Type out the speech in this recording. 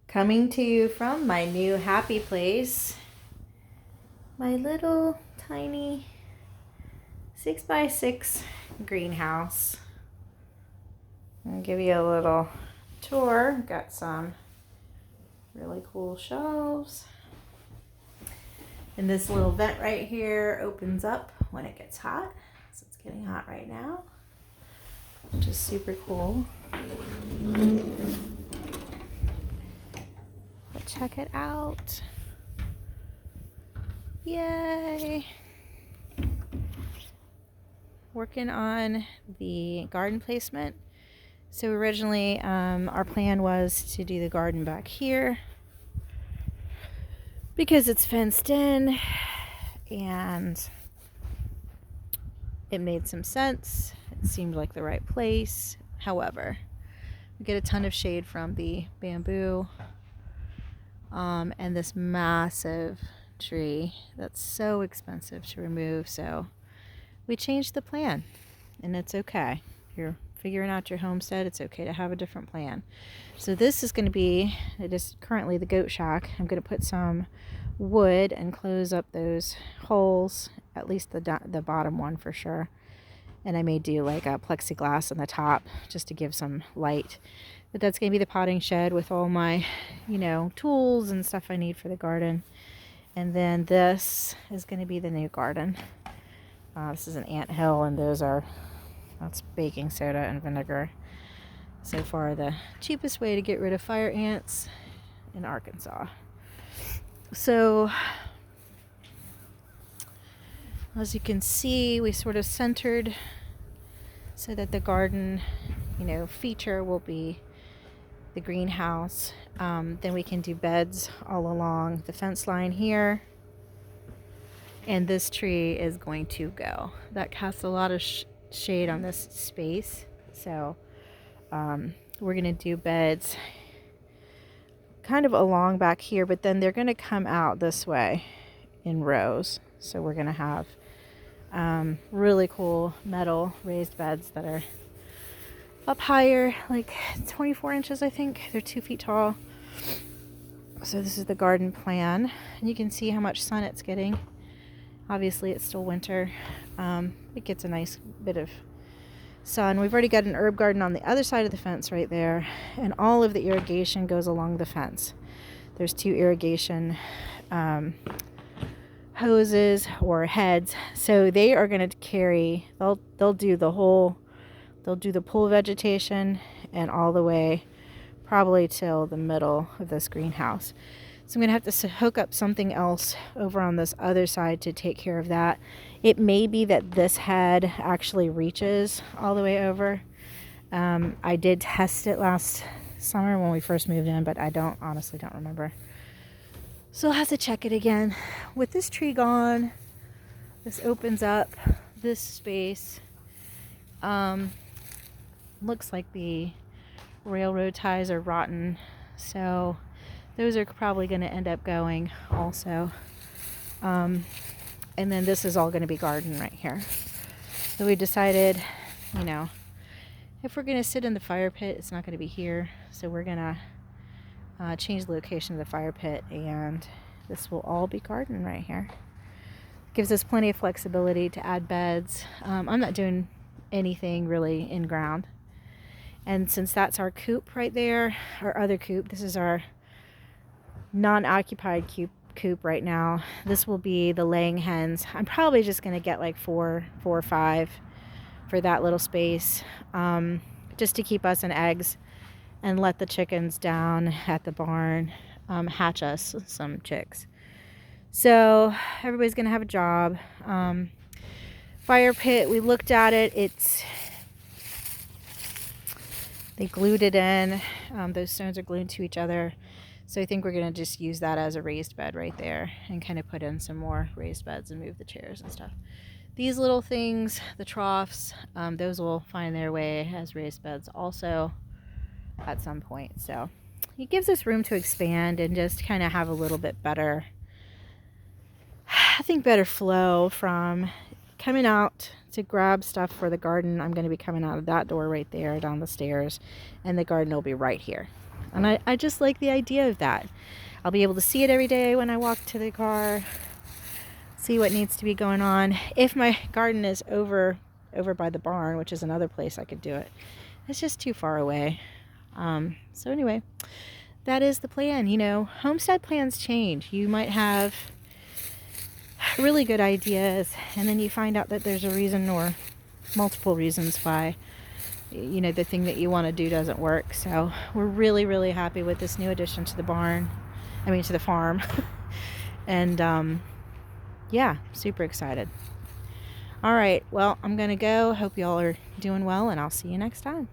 Coming to you from my new happy place, my little tiny 6x6 greenhouse. I'll give you a little tour. Got some really cool shelves. And this little vent right here opens up when it gets hot. So it's getting hot right now, which is super cool. But check it out. Yay! Working on the garden placement. So originally our plan was to do the garden back here because it's fenced in and it made some sense. It seemed like the right place. However, we get a ton of shade from the bamboo and this massive tree that's so expensive to remove. So we changed the plan, and it's okay. If you're figuring out your homestead, it's okay to have a different plan. So this is going to be, it is currently the goat shack. I'm going to put some wood and close up those holes, at least the bottom one for sure. And I may do like a plexiglass on the top just to give some light. But that's going to be the potting shed with all my, tools and stuff I need for the garden. And then this is going to be the new garden. This is an anthill, and that's baking soda and vinegar. So far, the cheapest way to get rid of fire ants in Arkansas. So, as you can see, we sort of centered so that the garden, feature will be the greenhouse. Then we can do beds all along the fence line here. And this tree is going to go. That casts a lot of shade on this space. So we're going to do beds kind of along back here, but then they're going to come out this way in rows. So we're going to have really cool metal raised beds that are up higher, like 24 inches, I think. They're 2 feet tall. So this is the garden plan. And you can see how much sun it's getting. Obviously, it's still winter. It gets a nice bit of sun. We've already got an herb garden on the other side of the fence right there. And all of the irrigation goes along the fence. There's 2 irrigation hoses or heads. So they are going to carry, they'll do the pool vegetation and all the way probably till the middle of this greenhouse. So I'm going to have to hook up something else over on this other side to take care of that. It may be that this head actually reaches all the way over. I did test it last summer when we first moved in, but I honestly don't remember. So I'll have to check it again. With this tree gone, this opens up this space. Looks like the railroad ties are rotten, so those are probably going to end up going also. And then this is all going to be garden right here. So we decided, if we're going to sit in the fire pit, it's not going to be here. So we're going to change the location of the fire pit, and this will all be garden right here. Gives us plenty of flexibility to add beds. I'm not doing anything really in ground. And since that's our coop right there, our other coop, this is our non-occupied coop right now. This will be the laying hens. I'm probably just going to get like four or five for that little space, just to keep us in eggs and let the chickens down at the barn hatch us some chicks. So everybody's going to have a job. Fire pit, we looked at it. They glued it in. Those stones are glued to each other. So I think we're going to just use that as a raised bed right there and kind of put in some more raised beds and move the chairs and stuff. These little things, the troughs, those will find their way as raised beds also at some point. So it gives us room to expand and just kind of have a little bit better, better flow from coming out to grab stuff for the garden. I'm going to be coming out of that door right there down the stairs, and the garden will be right here. And I just like the idea of that. I'll be able to see it every day when I walk to the car, see what needs to be going on. If my garden is over by the barn, which is another place I could do it, it's just too far away. So anyway, that is the plan. You know, homestead plans change. You might have really good ideas, and then you find out that there's a reason or multiple reasons why, you know, the thing that you want to do doesn't work. So we're really, really happy with this new addition to the to the farm. And yeah, super excited. All right, well, I'm gonna go. Hope y'all are doing well, and I'll see you next time.